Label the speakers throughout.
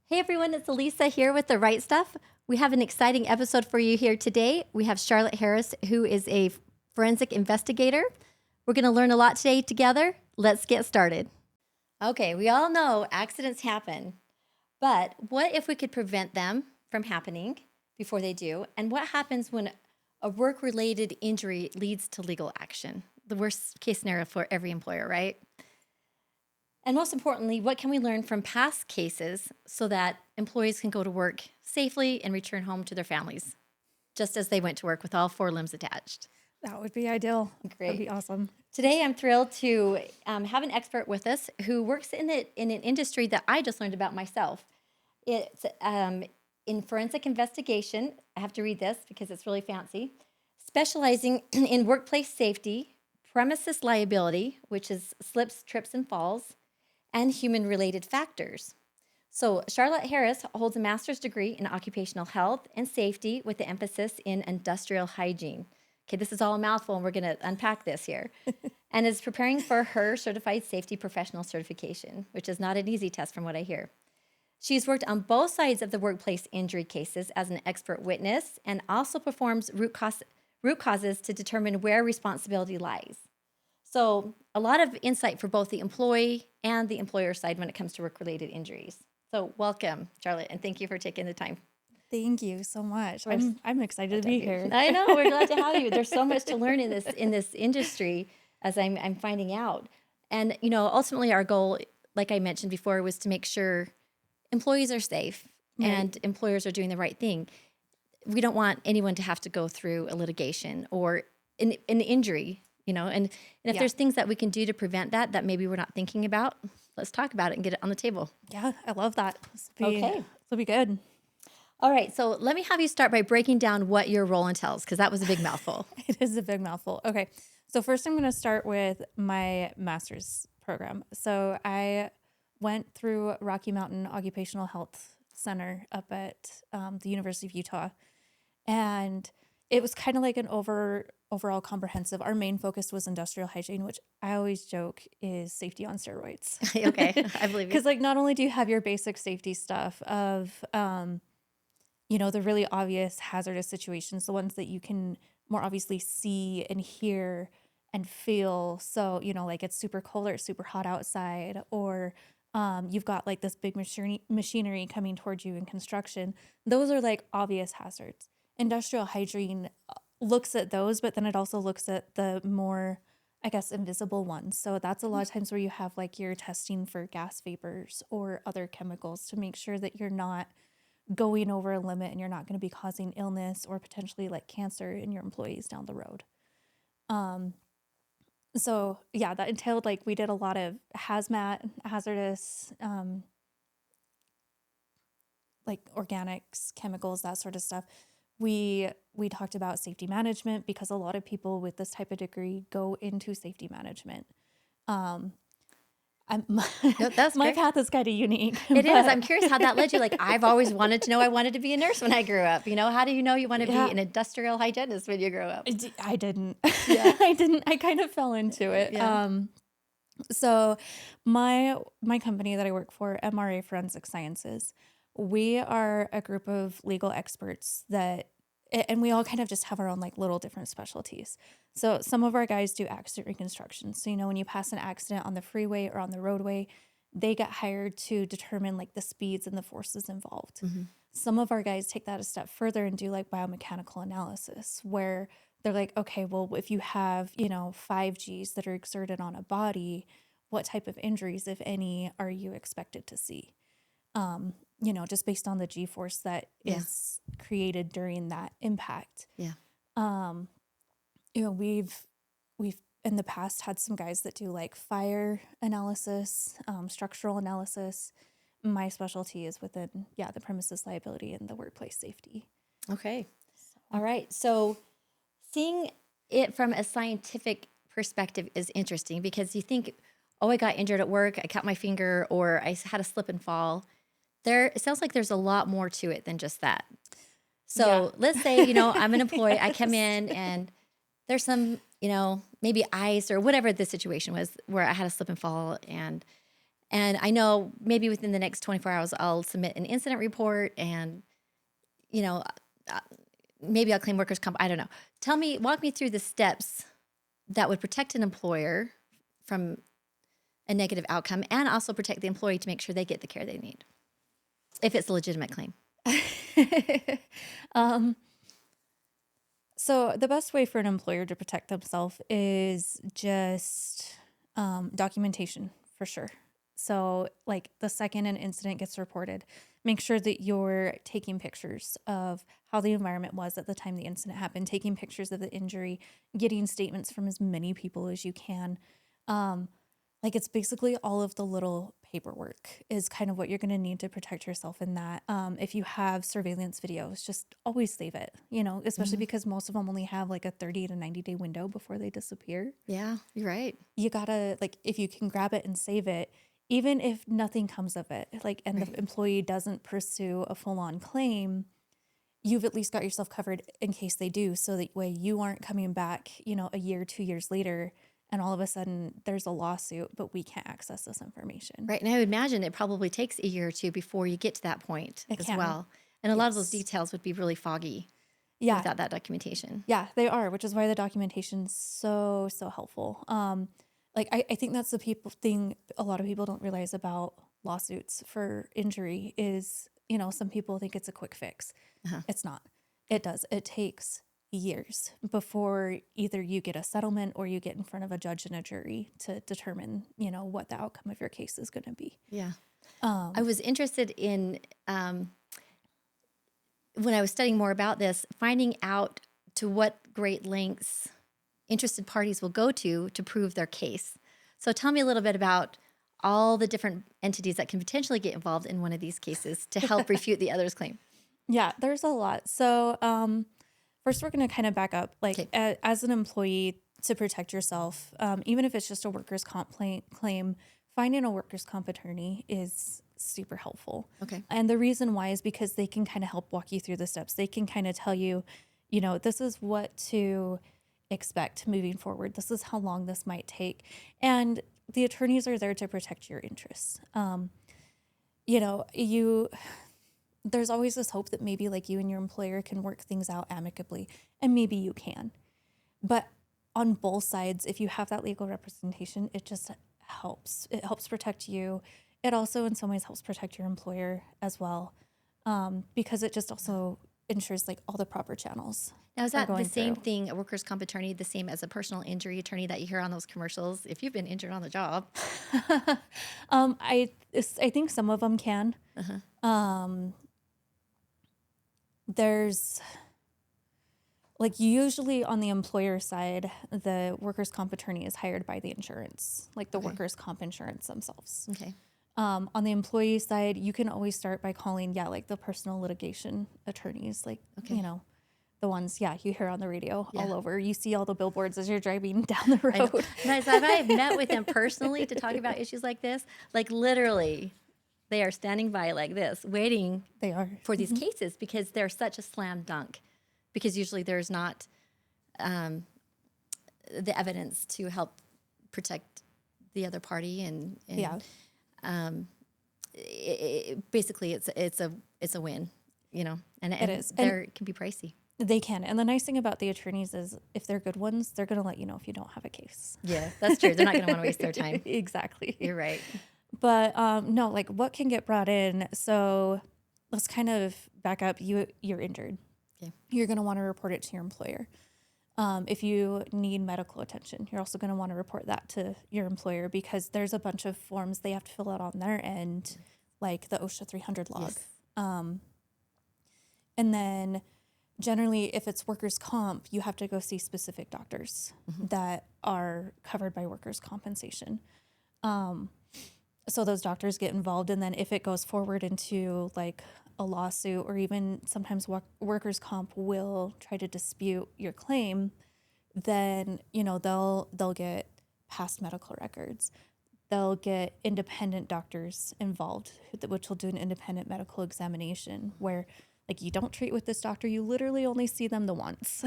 Speaker 1: Hey everyone, it's Elisa here with the Rite Stuff. We have an exciting episode for you here today. We have Charlotte Harris, who is a forensic investigator. We're going to learn a lot today together. Let's get started. Okay, we all know accidents happen, but what if we could prevent them from happening before they do? And what happens when a work-related injury leads to legal action? The worst case scenario for every employer, right? And most importantly, what can we learn from past cases so that employees can go to work safely and return home to their families, just as they went to work with all four limbs attached?
Speaker 2: That would be ideal.
Speaker 1: Great.
Speaker 2: That'd be awesome.
Speaker 1: Today, I'm thrilled to have an expert with us who works in an industry that I just learned about myself. It's in forensic investigation. I have to read this because it's really fancy. Specializing in workplace safety, premises liability, which is slips, trips, and falls, and human-related factors. So Charlotte Harris holds a master's degree in occupational health and safety with the emphasis in industrial hygiene. Okay, this is all a mouthful, and we're going to unpack this here. And is preparing for her certified safety professional certification, which is not an easy test from what I hear. She's worked on both sides of the workplace injury cases as an expert witness and also performs root causes to determine where responsibility lies. So a lot of insight for both the employee and the employer side when it comes to work-related injuries. So welcome, Charlotte, and thank you for taking the time.
Speaker 2: Thank you so much. I'm excited to be here.
Speaker 1: I know, we're glad to have you. There's so much to learn in this industry, as I'm finding out. And ultimately our goal, like I mentioned before, was to make sure employees are safe and employers are doing the right thing. We don't want anyone to have to go through a litigation or an injury. And if there's things that we can do to prevent that maybe we're not thinking about, let's talk about it and get it on the table.
Speaker 2: Yeah, I love that.
Speaker 1: Okay.
Speaker 2: This will be good.
Speaker 1: All right. So let me have you start by breaking down what your role entails, because that was a big mouthful.
Speaker 2: It is a big mouthful. Okay. So first I'm going to start with my master's program. So I went through Rocky Mountain Occupational Health Center up at the University of Utah. And it was kind of like an overall comprehensive. Our main focus was industrial hygiene, which I always joke is safety on steroids.
Speaker 1: Okay, I believe you.
Speaker 2: Because not only do you have your basic safety stuff of, the really obvious hazardous situations, the ones that you can more obviously see and hear and feel. So, like it's super cold or it's super hot outside, or you've got like this big machinery coming towards you in construction. Those are like obvious hazards. Industrial hygiene looks at those, but then it also looks at the more, I guess, invisible ones. So that's a lot of times where you have like you're testing for gas vapors or other chemicals to make sure that you're not going over a limit and you're not going to be causing illness or potentially like cancer in your employees down the road. So yeah, that entailed like we did a lot of hazmat, hazardous, like organics, chemicals, that sort of stuff. We talked about safety management because a lot of people with this type of degree go into safety management.
Speaker 1: That's
Speaker 2: my
Speaker 1: great.
Speaker 2: path is kind of unique.
Speaker 1: It is. I'm curious how that led you. Like, I've always wanted to know. I wanted to be a nurse when I grew up. How do you know you want to be an industrial hygienist when you grow up?
Speaker 2: I didn't.
Speaker 1: Yeah.
Speaker 2: I didn't. I kind of fell into it.
Speaker 1: Yeah.
Speaker 2: So my company that I work for, MRA Forensic Sciences, we are a group of legal experts and we all kind of just have our own like little different specialties. So some of our guys do accident reconstruction. So, when you pass an accident on the freeway or on the roadway, they get hired to determine like the speeds and the forces involved. Mm-hmm. Some of our guys take that a step further and do like biomechanical analysis, where they're like, okay, well, if you have, 5 Gs that are exerted on a body, what type of injuries, if any, are you expected to see? Just based on the G-force that is created during that impact.
Speaker 1: Yeah.
Speaker 2: We've in the past had some guys that do like fire analysis, structural analysis. My specialty is within, the premises liability and the workplace safety.
Speaker 1: Okay. All right. So seeing it from a scientific perspective is interesting because you think, oh, I got injured at work, I cut my finger, or I had a slip and fall. It sounds like there's a lot more to it than just that. So let's say, I'm an employee, I come in and there's some, maybe ice or whatever the situation was where I had a slip and fall, and And I know maybe within the next 24 hours, I'll submit an incident report and, you know, uh, maybe I'll claim workers' comp. I don't know. Walk me through the steps that would protect an employer from a negative outcome and also protect the employee to make sure they get the care they need if it's a legitimate claim.
Speaker 2: So the best way for an employer to protect themselves is just documentation for sure. So like the second an incident gets reported, make sure that you're taking pictures of how the environment was at the time the incident happened, taking pictures of the injury, getting statements from as many people as you can. Like it's basically all of the little paperwork is kind of what you're going to need to protect yourself in that. If you have surveillance videos, just always save it, especially because most of them only have like a 30 to 90-day window before they disappear.
Speaker 1: Yeah, you're right.
Speaker 2: You gotta, like, if you can grab it and save it, even if nothing comes of it, like, and
Speaker 1: Right.
Speaker 2: the employee doesn't pursue a full-on claim, you've at least got yourself covered in case they do. So that way you aren't coming back, a year, 2 years later, and all of a sudden there's a lawsuit, but we can't access this information.
Speaker 1: Right. And I would imagine it probably takes a year or two before you get to that point
Speaker 2: It
Speaker 1: as
Speaker 2: can.
Speaker 1: well. And a lot of those
Speaker 2: Yes.
Speaker 1: details would be really foggy
Speaker 2: Yeah.
Speaker 1: without that documentation.
Speaker 2: Yeah, they are, which is why the documentation's so, so helpful. Like I think that's the thing a lot of people don't realize about lawsuits for injury is, some people think it's a quick fix.
Speaker 1: Uh-huh.
Speaker 2: It's not. It takes years before either you get a settlement or you get in front of a judge and a jury to determine, what the outcome of your case is going to be.
Speaker 1: Yeah. I was interested in, when I was studying more about this, finding out to what great lengths interested parties will go to prove their case. So tell me a little bit about all the different entities that can potentially get involved in one of these cases to help refute the other's claim.
Speaker 2: Yeah, there's a lot. So first, we're going to kind of back up. Like
Speaker 1: Okay.
Speaker 2: as an employee, to protect yourself, even if it's just a workers' comp claim, finding a workers' comp attorney is super helpful.
Speaker 1: Okay.
Speaker 2: And the reason why is because they can kind of help walk you through the steps. They can kind of tell you, this is what to expect moving forward. This is how long this might take. And the attorneys are there to protect your interests. There's always this hope that maybe like you and your employer can work things out amicably, and maybe you can. But on both sides, if you have that legal representation, it just helps. It helps protect you. It also in some ways helps protect your employer as well, because it just also ensures like all the proper channels.
Speaker 1: Now, is
Speaker 2: are
Speaker 1: that the
Speaker 2: going
Speaker 1: same
Speaker 2: through.
Speaker 1: thing, a workers' comp attorney, the same as a personal injury attorney that you hear on those commercials? If you've been injured on the job.
Speaker 2: I think some of them can. There's like usually on the employer side, the workers' comp attorney is hired by the insurance, like the workers' comp insurance themselves.
Speaker 1: Okay.
Speaker 2: On the employee side, you can always start by calling, like the personal litigation attorneys, like, the ones, you hear on the radio all over. You see all the billboards as you're driving down the
Speaker 1: I know.
Speaker 2: road.
Speaker 1: Nice. I've met with them personally to talk about issues like this. Like literally, they are standing by like this, waiting
Speaker 2: They are.
Speaker 1: for these cases because they're such a slam dunk. Because usually there's not the evidence to help protect the other party, and basically it's a win, and
Speaker 2: It is.
Speaker 1: it can be pricey.
Speaker 2: They can. And the nice thing about the attorneys is if they're good ones, they're going to let you know if you don't have a case.
Speaker 1: Yeah, that's true. They're not going to want to waste their time.
Speaker 2: Exactly.
Speaker 1: You're right.
Speaker 2: But no, like what can get brought in? So let's kind of back up. You're injured.
Speaker 1: Okay.
Speaker 2: You're going to want to report it to your employer. If you need medical attention, you're also going to want to report that to your employer because there's a bunch of forms they have to fill out on their end, like the OSHA 300 log.
Speaker 1: Yes.
Speaker 2: And then generally, if it's workers' comp, you have to go see specific doctors that are covered by workers' compensation. So those doctors get involved. And then if it goes forward into like a lawsuit or even sometimes workers' comp will try to dispute your claim, then, they'll get past medical records. They'll get independent doctors involved, which will do an independent medical examination where like you don't treat with this doctor, you literally only see them the once,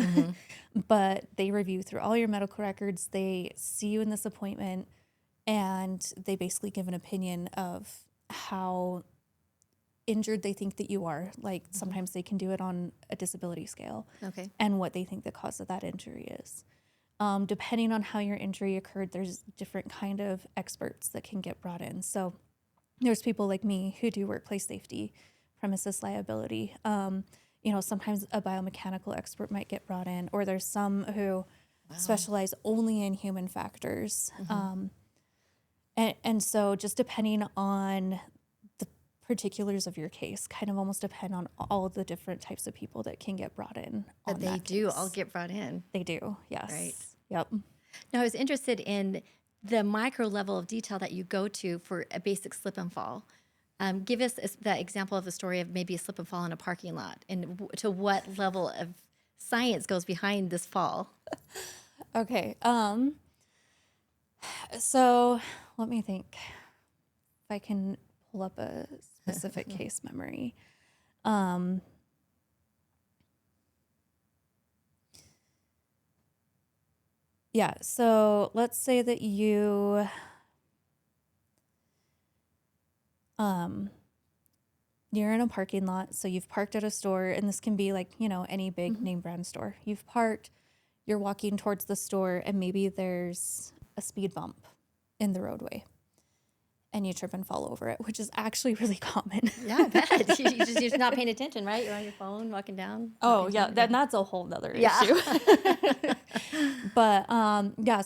Speaker 2: but they review through all your medical records. They see you in this appointment and they basically give an opinion of how injured they think that you are. Like sometimes they can do it on a disability scale,
Speaker 1: Okay.
Speaker 2: and what they think the cause of that injury is. Depending on how your injury occurred, there's different kind of experts that can get brought in. So there's people like me who do workplace safety, premises liability. Sometimes a biomechanical expert might get brought in, or there's some who specialize only in human factors. And so just depending on the particulars of your case, kind of almost depend on all of the different types of people that can get brought in on
Speaker 1: But they
Speaker 2: that
Speaker 1: do
Speaker 2: case.
Speaker 1: all get brought in.
Speaker 2: They do, yes.
Speaker 1: Right.
Speaker 2: Yep.
Speaker 1: Now, I was interested in the micro level of detail that you go to for a basic slip and fall. Give us the example of the story of maybe a slip and fall in a parking lot, and to what level of science goes behind this fall.
Speaker 2: Okay. So let me think if I can pull up a specific case memory. Yeah, so let's say that you're in a parking lot. So you've parked at a store, and this can be like, any big name brand store. You've parked, you're walking towards the store, and maybe there's a speed bump in the roadway, and you trip and fall over it, which is actually really common.
Speaker 1: Yeah, I bet. You're just not paying attention, right? You're on your phone, walking down.
Speaker 2: Oh,
Speaker 1: walking
Speaker 2: yeah,
Speaker 1: down.
Speaker 2: then that's a whole nother
Speaker 1: Yeah.
Speaker 2: issue. But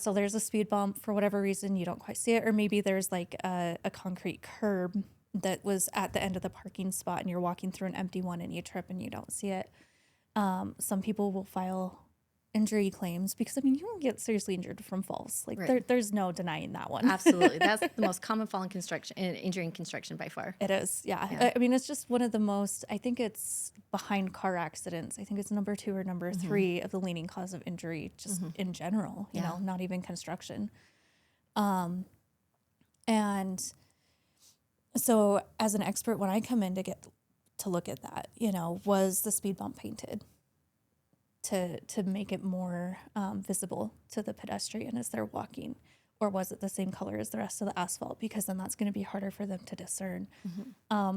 Speaker 2: so there's a speed bump for whatever reason, you don't quite see it, or maybe there's like a concrete curb that was at the end of the parking spot, and you're walking through an empty one, and you trip and you don't see it. Some people will file injury claims because, you don't get seriously injured from falls. Like
Speaker 1: Right.
Speaker 2: there's no denying that one.
Speaker 1: Absolutely. That's the most common fall in construction, injury in construction by far.
Speaker 2: It is, yeah.
Speaker 1: Yeah.
Speaker 2: It's just one of the most, I think it's behind car accidents. I think it's number 2 or number 3 of the leading cause of injury, just in general, you know, not even construction. And so as an expert, when I come in to look at that, was the speed bump painted to make it more visible to the pedestrian as they're walking? Or was it the same color as the rest of the asphalt? Because then that's going to be harder for them to discern.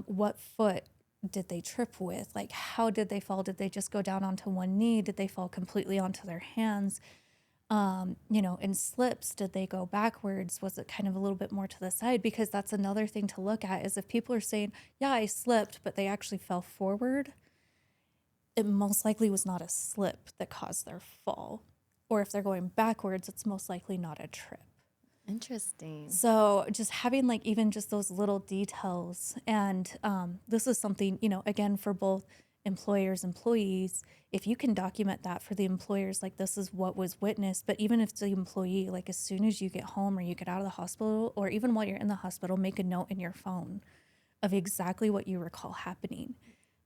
Speaker 2: What foot did they trip with? Like, how did they fall? Did they just go down onto one knee? Did they fall completely onto their hands? In slips, did they go backwards? Was it kind of a little bit more to the side? Because that's another thing to look at, is if people are saying, yeah, I slipped, but they actually fell forward, it most likely was not a slip that caused their fall. Or if they're going backwards, it's most likely not a trip.
Speaker 1: Interesting.
Speaker 2: So just having like even just those little details, and this is something, again, for both employers, employees, if you can document that for the employers, like this is what was witnessed, but even if it's the employee, like as soon as you get home or you get out of the hospital, or even while you're in the hospital, make a note in your phone of exactly what you recall happening.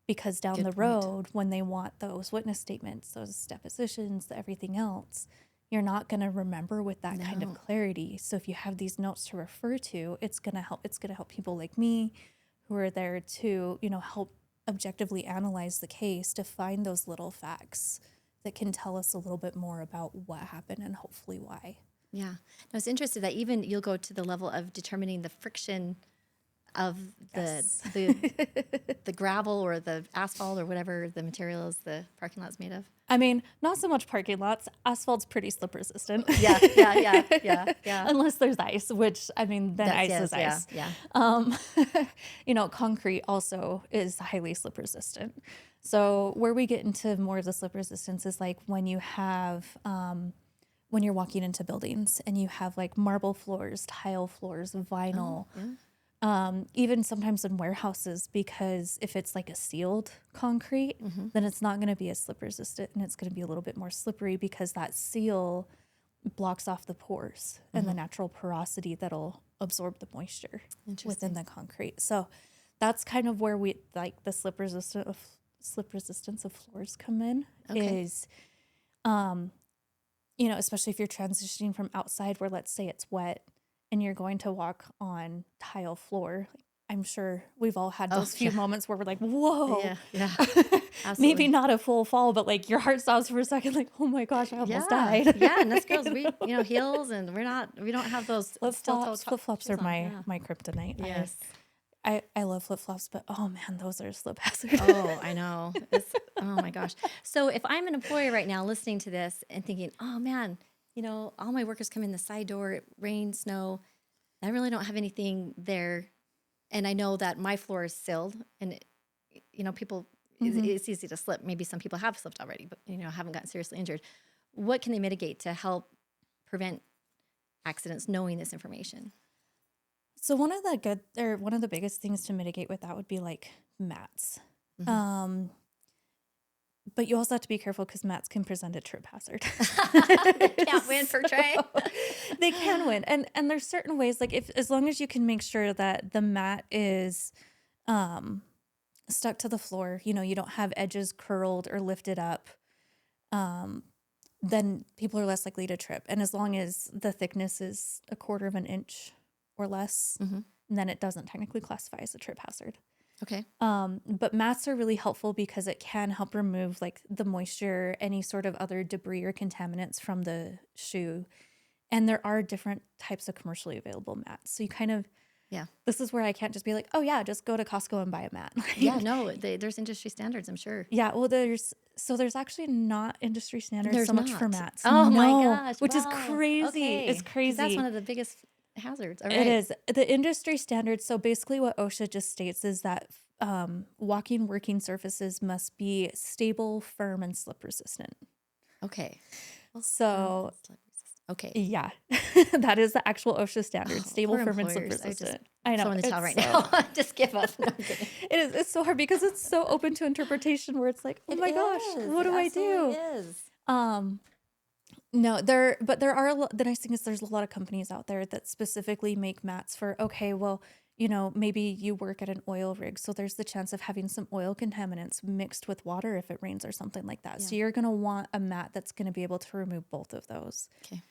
Speaker 2: Because down
Speaker 1: Good
Speaker 2: the
Speaker 1: point.
Speaker 2: road, when they want those witness statements, those depositions, everything else, you're not going to remember with that kind of clarity. So if you have these notes to refer to, it's going to help. It's going to help people like me who are there to, help objectively analyze the case, to find those little facts that can tell us a little bit more about what happened and hopefully why.
Speaker 1: Yeah. I was interested that even you'll go to the level of determining the friction of the gravel or the asphalt or whatever the material is the parking lot's made of.
Speaker 2: Not so much parking lots. Asphalt's pretty slip resistant.
Speaker 1: Yeah.
Speaker 2: Unless there's ice, which, then ice is ice.
Speaker 1: Yeah.
Speaker 2: Concrete also is highly slip resistant. So where we get into more of the slip resistance is like when you have, when you're walking into buildings and you have like marble floors, tile floors, vinyl, even sometimes in warehouses, because if it's like a sealed concrete, then it's not going to be as slip resistant, and it's going to be a little bit more slippery because that seal blocks off the pores and the natural porosity that'll absorb the moisture within the concrete. So that's kind of where we like the slip resistance of floors come in.
Speaker 1: Okay.
Speaker 2: Is especially if you're transitioning from outside where, let's say it's wet and you're going to walk on tile floor. I'm sure we've all had
Speaker 1: Oh,
Speaker 2: those few
Speaker 1: yeah.
Speaker 2: moments where we're like, whoa,
Speaker 1: Yeah.
Speaker 2: maybe
Speaker 1: Absolutely.
Speaker 2: not a full fall, but like your heart stops for a second, like, oh my gosh, I almost died.
Speaker 1: Yeah, and us girls,
Speaker 2: You
Speaker 1: we,
Speaker 2: know?
Speaker 1: heels, and we don't have those steel toe
Speaker 2: Flip flops
Speaker 1: shoes
Speaker 2: are
Speaker 1: on.
Speaker 2: my
Speaker 1: Yeah.
Speaker 2: my kryptonite.
Speaker 1: Yes.
Speaker 2: I love flip flops, but oh man, those are a slip hazard.
Speaker 1: Oh, I know. Oh my gosh. So if I'm an employer right now listening to this and thinking, oh man, all my workers come in the side door, it rains, snow. I really don't have anything there. And I know that my floor is sealed and, people,
Speaker 2: hmm
Speaker 1: it's easy to slip. Maybe some people have slipped already, but, haven't gotten seriously injured. What can they mitigate to help prevent accidents knowing this information?
Speaker 2: So one of the biggest things to mitigate with that would be like mats.
Speaker 1: Mhm.
Speaker 2: Um, but you also have to be careful because mats can present a trip hazard.
Speaker 1: They can't win for Trey.
Speaker 2: They can win, and there's certain ways like if as long as you can make sure that the mat is um stuck to the floor, you don't have edges curled or lifted up, um then people are less likely to trip. And as long as the thickness is a quarter of an inch or less,
Speaker 1: Mhm.
Speaker 2: then it doesn't technically classify as a trip hazard.
Speaker 1: Okay.
Speaker 2: But mats are really helpful because it can help remove like the moisture, any sort of other debris or contaminants from the shoe. And there are different types of commercially available mats. So you kind of,
Speaker 1: Yeah.
Speaker 2: this is where I can't just be like, oh yeah, just go to Costco and buy a mat.
Speaker 1: Yeah, no, there's industry standards, I'm sure.
Speaker 2: Yeah, well, there's actually not industry standards
Speaker 1: There's
Speaker 2: so much for
Speaker 1: not.
Speaker 2: mats.
Speaker 1: Oh my
Speaker 2: No,
Speaker 1: gosh.
Speaker 2: which is
Speaker 1: Wow.
Speaker 2: crazy.
Speaker 1: Okay.
Speaker 2: It's
Speaker 1: 'Cause that's one
Speaker 2: crazy.
Speaker 1: of the biggest hazards. All
Speaker 2: It
Speaker 1: right.
Speaker 2: is the industry standards. So basically, what OSHA just states is that walking working surfaces must be stable, firm, and slip resistant.
Speaker 1: Okay. Well,
Speaker 2: So
Speaker 1: slip resist- okay.
Speaker 2: yeah, that is the actual OSHA standard:
Speaker 1: Oh,
Speaker 2: stable,
Speaker 1: poor
Speaker 2: firm, and slip
Speaker 1: employers. I just
Speaker 2: resistant. I know
Speaker 1: throw in the towel
Speaker 2: it's
Speaker 1: right
Speaker 2: so
Speaker 1: now. Just give up. No, I'm kidding.
Speaker 2: it is. It's so hard because it's so open to interpretation. Where it's like, oh
Speaker 1: It
Speaker 2: my gosh,
Speaker 1: is.
Speaker 2: what
Speaker 1: It
Speaker 2: do I
Speaker 1: absolutely
Speaker 2: do?
Speaker 1: is.
Speaker 2: Um, No, but there are the nice thing is there's a lot of companies out there that specifically make mats for, okay, well, maybe you work at an oil rig, so there's the chance of having some oil contaminants mixed with water if it rains or something like that.
Speaker 1: Yeah.
Speaker 2: So you're going to want a mat that's going to be able to remove both of those.
Speaker 1: Okay.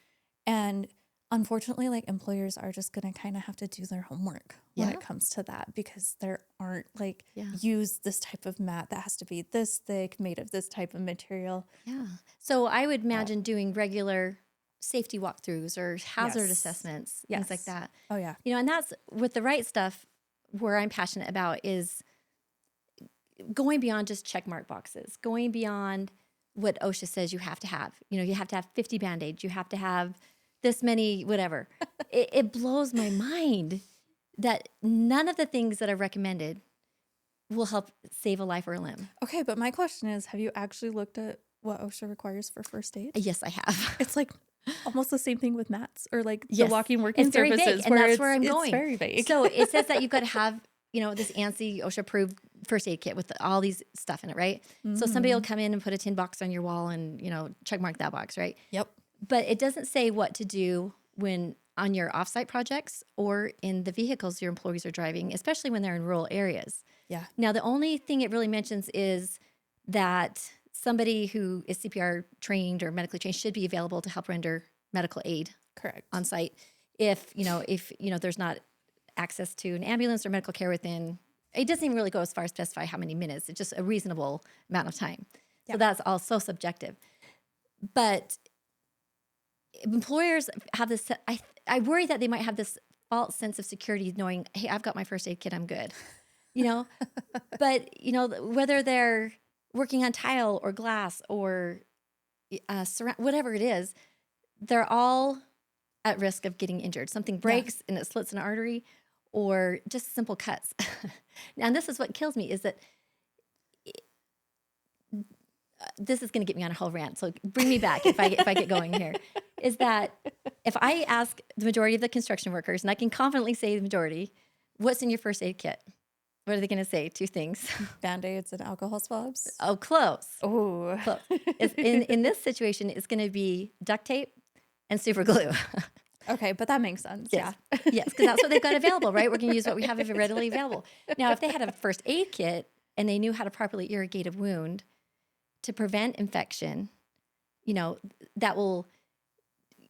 Speaker 2: And unfortunately, like employers are just going to kind of have to do their homework when
Speaker 1: Yeah.
Speaker 2: it comes to that because there aren't like
Speaker 1: Yeah.
Speaker 2: use this type of mat that has to be this thick, made of this type of material.
Speaker 1: Yeah. So I would imagine doing regular safety walkthroughs or hazard
Speaker 2: Yes.
Speaker 1: assessments, things like
Speaker 2: Yes.
Speaker 1: that.
Speaker 2: Oh yeah.
Speaker 1: And that's with the right stuff where I'm passionate about is going beyond just check mark boxes, going beyond what OSHA says you have to have. You have to have 50 Band-Aids, you have to have this many, whatever. It blows my mind that none of the things that are recommended will help save a life or a limb.
Speaker 2: Okay, but my question is, have you actually looked at what OSHA requires for first aid?
Speaker 1: Yes, I have.
Speaker 2: It's like almost the same thing with mats or like the
Speaker 1: Yes.
Speaker 2: walking working
Speaker 1: It's very
Speaker 2: surfaces
Speaker 1: vague, and that's where I'm
Speaker 2: it's
Speaker 1: going.
Speaker 2: very vague.
Speaker 1: So it says that you've got to have, this ANSI OSHA approved first aid kit with all these stuff in it, right? So somebody will come in and put a tin box on your wall and, check mark that box, right?
Speaker 2: Yep.
Speaker 1: But it doesn't say what to do when on your offsite projects or in the vehicles your employees are driving, especially when they're in rural areas.
Speaker 2: Yeah.
Speaker 1: Now, the only thing it really mentions is that somebody who is CPR trained or medically trained should be available to help render medical aid
Speaker 2: Correct.
Speaker 1: on site if there's not access to an ambulance or medical care within. It doesn't even really go as far as specify how many minutes. It's just a reasonable amount of time.
Speaker 2: Yeah.
Speaker 1: So that's all so subjective. But employers have this. I worry that they might have this false sense of security, knowing, hey, I've got my first aid kit, I'm good. But whether they're working on tile or glass or whatever it is, they're all at risk of getting injured. Something breaks and it slits an artery, or just simple cuts. And this is what kills me is that this is going to get me on a whole rant. So bring me back if I get going here. Is that if I ask the majority of the construction workers, and I can confidently say the majority, what's in your first aid kit? What are they going to say? Two things.
Speaker 2: Band-Aids and alcohol swabs.
Speaker 1: Oh, close.
Speaker 2: Oh.
Speaker 1: Close. In this situation, it's going to be duct tape and super glue.
Speaker 2: Okay, but that makes sense.
Speaker 1: Yes.
Speaker 2: Yeah.
Speaker 1: Yes, because that's what they've got available, right? We're going to use what we have readily available. Now, if they had a first aid kit and they knew how to properly irrigate a wound to prevent infection, that will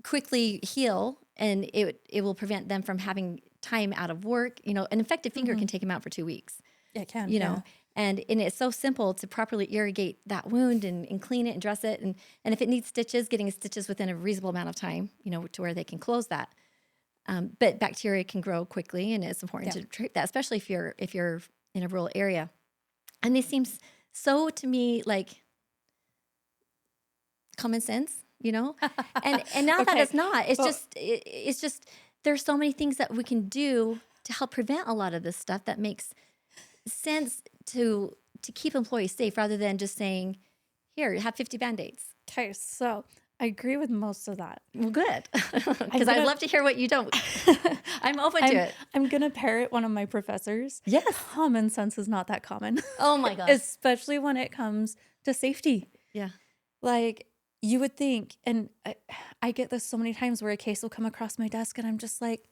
Speaker 1: quickly heal and it will prevent them from having time out of work. An infected finger can take him out for 2 weeks.
Speaker 2: It can,
Speaker 1: you know and it's so simple to properly irrigate that wound and clean it and dress it, and if it needs stitches, getting stitches within a reasonable amount of time, to where they can close that. But bacteria can grow quickly, and it's important to treat that, especially if you're in a rural area. And this seems so, to me, like common sense, and now that it's not. It's just there's so many things that we can do to help prevent a lot of this stuff that makes sense to keep employees safe, rather than just saying, here, have 50 Band-Aids.
Speaker 2: Okay, so I agree with most of that.
Speaker 1: Well, good. Because I'd love to hear what you don't. I'm open to it.
Speaker 2: I'm going to parrot one of my professors.
Speaker 1: Yes.
Speaker 2: Common sense is not that common.
Speaker 1: Oh my gosh.
Speaker 2: Especially when it comes to safety.
Speaker 1: Yeah.
Speaker 2: Like, you would think, and I get this so many times where a case will come across my desk and I'm just like,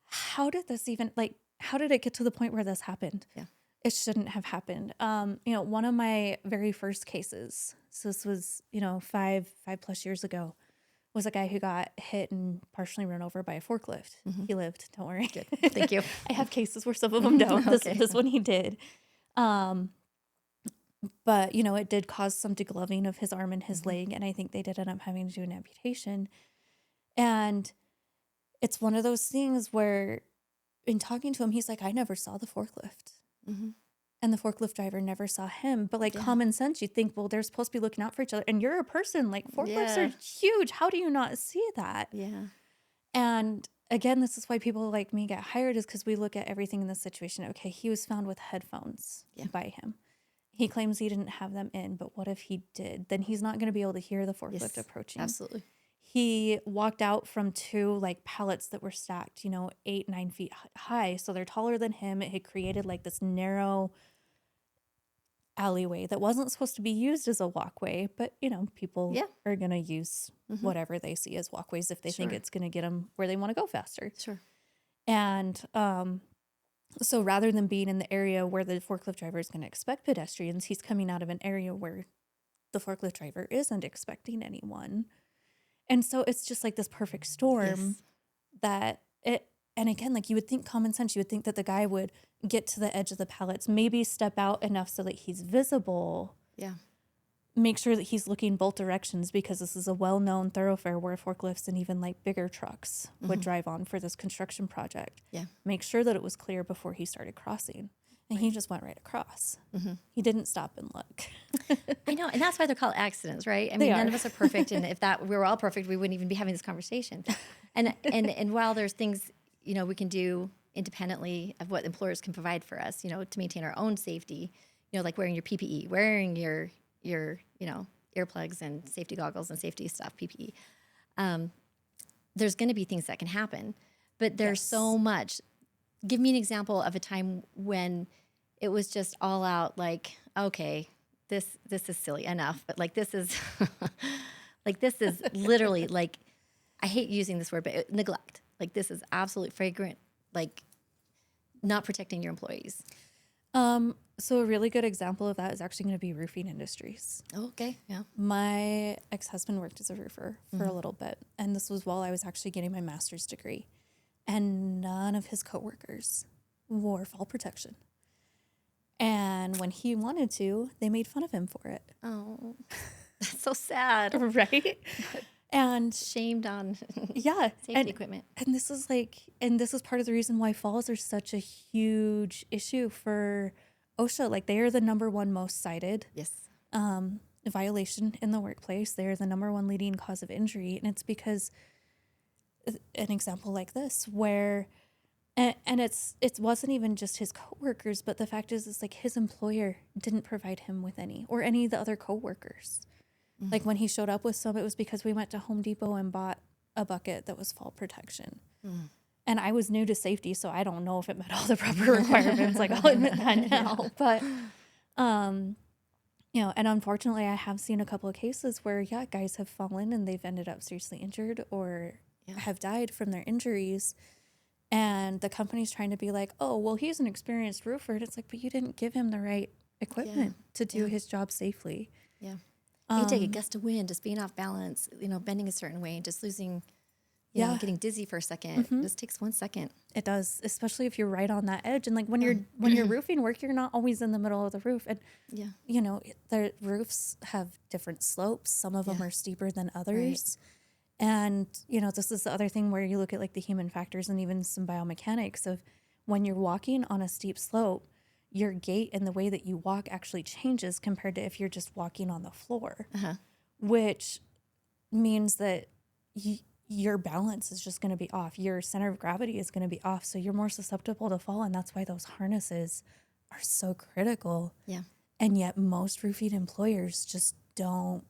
Speaker 2: how did it get to the point where this happened?
Speaker 1: Yeah.
Speaker 2: It shouldn't have happened. One of my very first cases, so this was, 5+ years ago, was a guy who got hit and partially run over by a forklift. Mm-hmm. He lived, don't worry.
Speaker 1: Good. Thank you.
Speaker 2: I have cases where some of them don't. Okay. This one he did. But, it did cause some degloving of his arm and his leg, and I think they did end up having to do an amputation. And it's one of those things where, in talking to him, he's like, I never saw the forklift. Mm-hmm. And the forklift driver never saw him. But common sense, you'd think, well, they're supposed to be looking out for each other. And you're a person, forklifts are huge. How do you not see that?
Speaker 1: Yeah.
Speaker 2: And again, this is why people like me get hired, is because we look at everything in this situation. Okay, he was found with headphones by him. He claims he didn't have them in, but what if he did? Then he's not going to be able to hear the forklift approaching.
Speaker 1: Absolutely.
Speaker 2: He walked out from 2 pallets that were stacked, 8-9 feet high. So they're taller than him. It had created this narrow alleyway that wasn't supposed to be used as a walkway, but people are going to use whatever they see as walkways if they think it's going to get them where they want to go faster.
Speaker 1: Sure.
Speaker 2: And so rather than being in the area where the forklift driver is going to expect pedestrians, he's coming out of an area where the forklift driver isn't expecting anyone. And so it's just this perfect storm that it, and again, you would think common sense, you would think that the guy would get to the edge of the pallets, maybe step out enough so that he's visible.
Speaker 1: Yeah.
Speaker 2: Make sure that he's looking both directions, because this is a well-known thoroughfare where forklifts and even bigger trucks would drive on for this construction project.
Speaker 1: Yeah.
Speaker 2: Make sure that it was clear before he started crossing. And he just went right across. Mm-hmm. He didn't stop and look.
Speaker 1: I know. And that's why they're called accidents, right? I mean, none of us are perfect. And if we were all perfect, we wouldn't even be having this conversation. And while there's things, we can do independently of what employers can provide for us, to maintain our own safety, like wearing your PPE, wearing your earplugs and safety goggles and safety stuff, PPE. There's going to be things that can happen, but there's so much. Give me an example of a time when it was just all out, okay, this is silly enough, but this is this is literally I hate using this word, but neglect. This is absolute flagrant, not protecting your employees.
Speaker 2: So a really good example of that is actually going to be roofing industries.
Speaker 1: Oh, okay, yeah.
Speaker 2: My ex-husband worked as a roofer for a little bit, and this was while I was actually getting my master's degree. And none of his coworkers wore fall protection. And when he wanted to, they made fun of him for it.
Speaker 1: Oh, that's so sad.
Speaker 2: Right? And
Speaker 1: shamed on
Speaker 2: safety
Speaker 1: equipment.
Speaker 2: And this is part of the reason why falls are such a huge issue for OSHA. They are the number one most cited violation in the workplace. They are the number one leading cause of injury. And it's because an example like this where, and it wasn't even just his coworkers, but the fact is his employer didn't provide him with any, or any of the other coworkers. Mm-hmm. When he showed up with some, it was because we went to Home Depot and bought a bucket that was fall protection. Mm. And I was new to safety, so I don't know if it met all the proper requirements. I'll admit that now. But, and unfortunately, I have seen a couple of cases where, guys have fallen and they've ended up seriously injured or have died from their injuries. And the company's trying to be oh, well, he's an experienced roofer. And it's but you didn't give him the right equipment to do his job safely.
Speaker 1: Yeah. You take a gust of wind, just being off balance, bending a certain way and just losing
Speaker 2: Yeah.
Speaker 1: getting dizzy for a second. This takes 1 second.
Speaker 2: It does, especially if you're right on that edge. And like when you're roofing work, you're not always in the middle of the roof. And
Speaker 1: Yeah.
Speaker 2: the roofs have different slopes. Some of them are steeper than others.
Speaker 1: Right.
Speaker 2: And this is the other thing where you look at like the human factors and even some biomechanics of when you're walking on a steep slope, your gait and the way that you walk actually changes compared to if you're just walking on the floor, which means that your balance is just going to be off. Your center of gravity is going to be off. So you're more susceptible to fall. And that's why those harnesses are so critical.
Speaker 1: Yeah.
Speaker 2: And yet most roofing employers just don't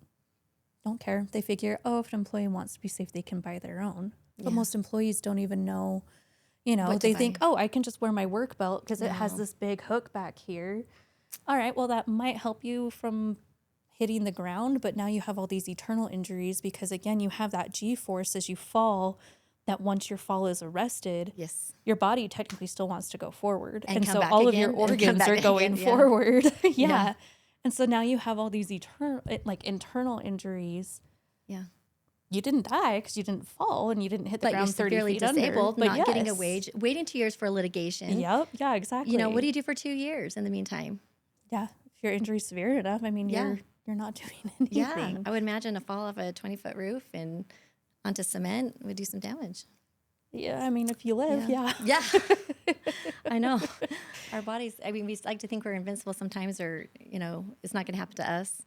Speaker 2: care. They figure, if an employee wants to be safe, they can buy their own. But most employees don't even know, they think, I can just wear my work belt because it has this big hook back here. All right, well, that might help you from hitting the ground, but now you have all these eternal injuries because, again, you have that G-force as you fall, that once your fall is arrested, your body technically still wants to go forward. And so all of your organs are going forward. And so now you have all these internal injuries.
Speaker 1: Yeah.
Speaker 2: You didn't die because you didn't fall and you didn't hit the ground 30 feet
Speaker 1: disabled,
Speaker 2: under.
Speaker 1: Not getting a wage, waiting 2 years for litigation.
Speaker 2: Yep. Yeah, exactly.
Speaker 1: What do you do for 2 years in the meantime?
Speaker 2: Yeah. If your injury's severe enough, I mean, you're not doing anything.
Speaker 1: Yeah. I would imagine a fall off a 20-foot roof and onto cement would do some damage.
Speaker 2: Yeah. I mean, if you live,
Speaker 1: Yeah. I know. Our bodies, I mean, we like to think we're invincible sometimes or, it's not going to happen to us.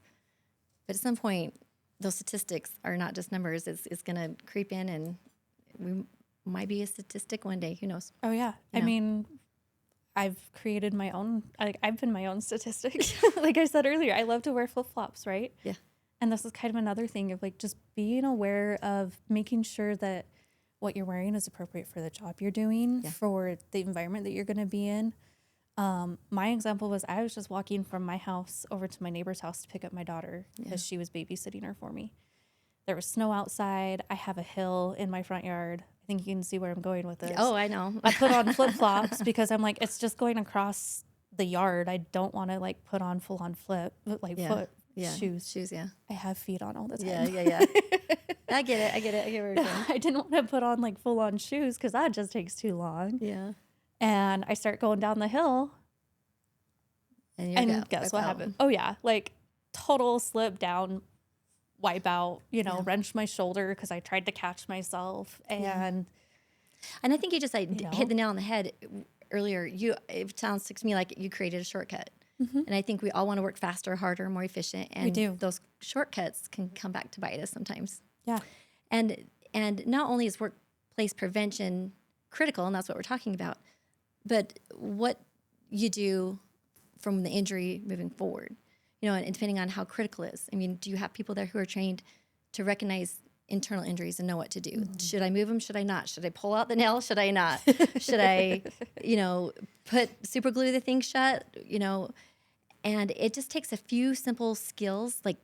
Speaker 1: But at some point, those statistics are not just numbers. It's going to creep in and we might be a statistic one day. Who knows?
Speaker 2: Oh, yeah. I mean, I've created my own, I've been my own statistic. Like I said earlier, I love to wear flip-flops, right?
Speaker 1: Yeah.
Speaker 2: And this is kind of another thing of like just being aware of making sure that what you're wearing is appropriate for the job you're doing, for the environment that you're going to be in. My example was I was just walking from my house over to my neighbor's house to pick up my daughter because she was babysitting her for me. There was snow outside. I have a hill in my front yard. I think you can see where I'm going with this.
Speaker 1: Oh, I know.
Speaker 2: I put on flip-flops because I'm like, it's just going across the yard. I don't want to like put on full-on foot shoes.
Speaker 1: Shoes, yeah.
Speaker 2: I have feet on all the time.
Speaker 1: Yeah. I get it. I get where you're going.
Speaker 2: I didn't want to put on like full-on shoes because that just takes too long.
Speaker 1: Yeah.
Speaker 2: And I start going down the hill. And guess what happened? Oh, yeah. Like total slip down, wipe out, wrench my shoulder because I tried to catch myself. And
Speaker 1: I think you just hit the nail on the head earlier. It sounds to me like you created a shortcut. And I think we all want to work faster, harder, more efficient. And
Speaker 2: we do.
Speaker 1: Those shortcuts can come back to bite us sometimes.
Speaker 2: Yeah.
Speaker 1: And not only is workplace prevention critical, and that's what we're talking about, but what you do from the injury moving forward, and depending on how critical it is. I mean, do you have people there who are trained to recognize internal injuries and know what to do? Should I move them? Should I not? Should I pull out the nail? Should I not? Should I, put super glue the thing shut? And it just takes a few simple skills, like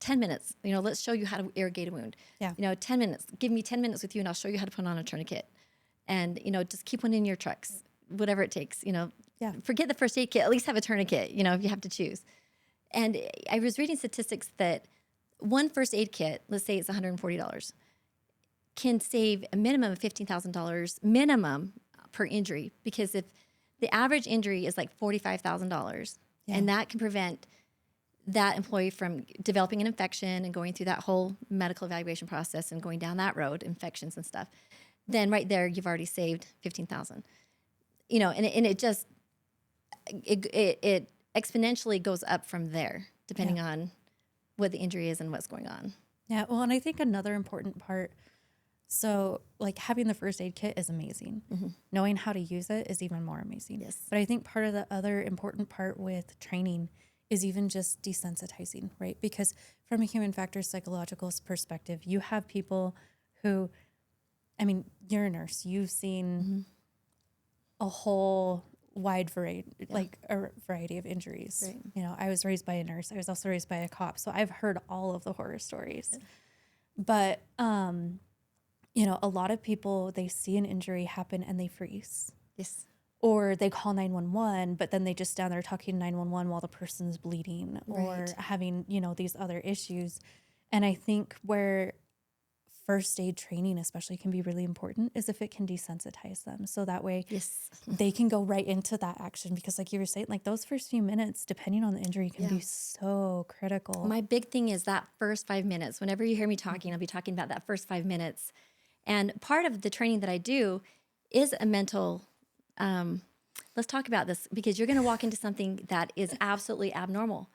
Speaker 1: 10 minutes. Let's show you how to irrigate a wound.
Speaker 2: Yeah.
Speaker 1: 10 minutes. Give me 10 minutes with you and I'll show you how to put on a tourniquet. And, just keep one in your trucks, whatever it takes,
Speaker 2: Yeah.
Speaker 1: Forget the first aid kit, at least have a tourniquet, if you have to choose. And I was reading statistics that one first aid kit, let's say it's $140, can save a minimum of $15,000 minimum per injury. Because if the average injury is like $45,000, and that can prevent that employee from developing an infection and going through that whole medical evaluation process and going down that road, infections and stuff, then right there you've already saved $15,000. And it just it exponentially goes up from there depending on what the injury is and what's going on.
Speaker 2: Yeah. Well, and I think another important part, so like having the first aid kit is amazing. Knowing how to use it is even more amazing.
Speaker 1: Yes.
Speaker 2: But I think part of the other important part with training is even just desensitizing, right? Because from a human factors psychological perspective, you have people who, I mean, you're a nurse. You've seen a whole wide variety, like a variety of injuries. Right. I was raised by a nurse. I was also raised by a cop. So I've heard all of the horror stories. But, a lot of people, they see an injury happen and they freeze.
Speaker 1: Yes.
Speaker 2: Or they call 911, but then they just stand there talking 911 while the person's bleeding or having, these other issues. And I think where first aid training especially can be really important is if it can desensitize them. So that way
Speaker 1: Yes.
Speaker 2: they can go right into that action, because like you were saying, like those first few minutes, depending on the injury, can
Speaker 1: Yeah.
Speaker 2: be so critical.
Speaker 1: My big thing is that first 5 minutes. Whenever you hear me talking, I'll be talking about that first 5 minutes. And part of the training that I do is a mental, let's talk about this, because you're going to walk into something that is absolutely abnormal.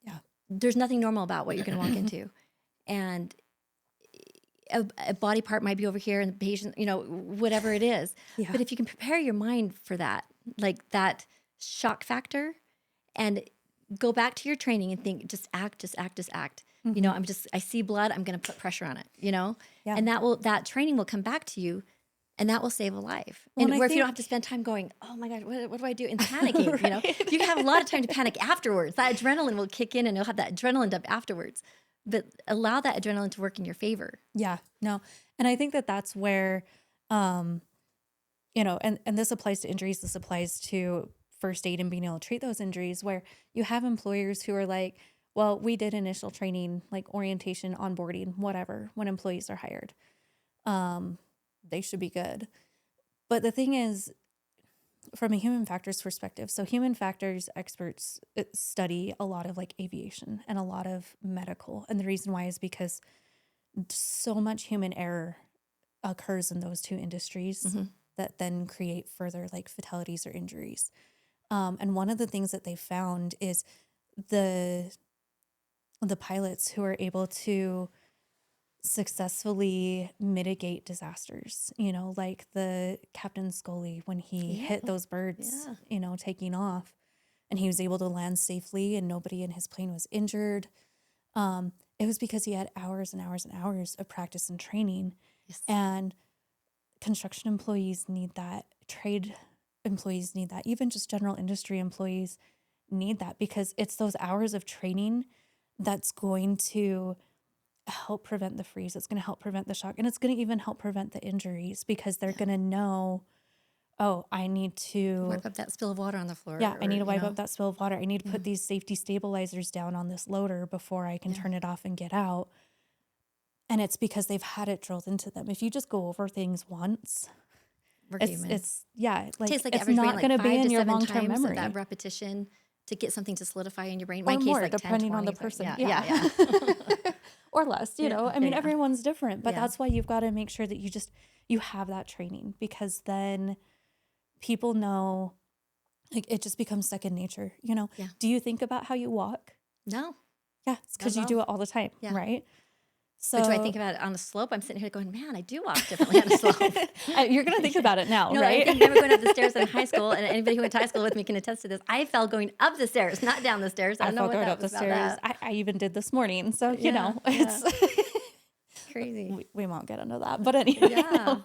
Speaker 2: Yeah.
Speaker 1: There's nothing normal about what you're going to walk into. And a body part might be over here and the patient, whatever it is.
Speaker 2: Yeah.
Speaker 1: But if you can prepare your mind for that, like that shock factor, and go back to your training and think, just act, just act, just act. I see blood, I'm going to put pressure on it,
Speaker 2: Yeah.
Speaker 1: and that training will come back to you, and that will save a life.
Speaker 2: Well,
Speaker 1: And
Speaker 2: and I
Speaker 1: where if you don't
Speaker 2: think-
Speaker 1: have to spend time going, oh my God, what do I do? And panicking,
Speaker 2: Right.
Speaker 1: you can have a lot of time to panic afterwards. That adrenaline will kick in and you'll have that adrenaline dump afterwards. But allow that adrenaline to work in your favor.
Speaker 2: Yeah, no. And I think that that's where, and this applies to injuries, this applies to first aid and being able to treat those injuries, where you have employers who are like, well, we did initial training, like orientation, onboarding, whatever, when employees are hired. They should be good. But the thing is, from a human factors perspective, so human factors experts study a lot of like aviation and a lot of medical. And the reason why is because so much human error occurs in those two industries that then create further like fatalities or injuries. And one of the things that they found is the pilots who are able to successfully mitigate disasters, like the Captain Scully when he hit those birds, taking off, and he was able to land safely and nobody in his plane was injured. It was because he had hours and hours and hours of practice and training.
Speaker 1: Yes.
Speaker 2: And construction employees need that. Trade employees need that. Even just general industry employees need that, because it's those hours of training that's going to help prevent the freeze. It's going to help prevent the shock. And it's going to even help prevent the injuries, because they're going to know, oh, I need to
Speaker 1: Wipe up that spill of water on the floor.
Speaker 2: I need to wipe up that spill of water. I need to put these safety stabilizers down on this loader before I can turn it off and get out. And it's because they've had it drilled into them. If you just go over things once, it's like
Speaker 1: takes like
Speaker 2: it's
Speaker 1: average
Speaker 2: not
Speaker 1: brain,
Speaker 2: going to
Speaker 1: like
Speaker 2: be
Speaker 1: 5
Speaker 2: in
Speaker 1: to
Speaker 2: your
Speaker 1: 7
Speaker 2: long-term
Speaker 1: times of
Speaker 2: memory.
Speaker 1: that repetition to get something to solidify in your brain.
Speaker 2: Or
Speaker 1: My case,
Speaker 2: more,
Speaker 1: like 10,
Speaker 2: depending on the
Speaker 1: 20,
Speaker 2: person.
Speaker 1: Yeah.
Speaker 2: Or less, I mean, everyone's different, but
Speaker 1: Yeah.
Speaker 2: that's why you've got to make sure that you have that training, because then people know, like, it just becomes second nature,
Speaker 1: Yeah.
Speaker 2: Do you think about how you walk?
Speaker 1: No.
Speaker 2: Yeah, it's because you
Speaker 1: Not at
Speaker 2: do it all the time,
Speaker 1: Yeah.
Speaker 2: right? So
Speaker 1: But do I think about it on a slope? I'm sitting here going, man, I do walk differently on a slope.
Speaker 2: you're going to think about it now,
Speaker 1: I
Speaker 2: right?
Speaker 1: think never going up the stairs in high school, and anybody who went to high school with me can attest to this. I fell going up the stairs, not down the stairs. I don't know
Speaker 2: felt
Speaker 1: what
Speaker 2: going
Speaker 1: that
Speaker 2: up the
Speaker 1: was about
Speaker 2: stairs.
Speaker 1: that.
Speaker 2: I even did this morning, so
Speaker 1: Yeah,
Speaker 2: it's
Speaker 1: Crazy.
Speaker 2: we won't get into that, but anyway.
Speaker 1: Yeah.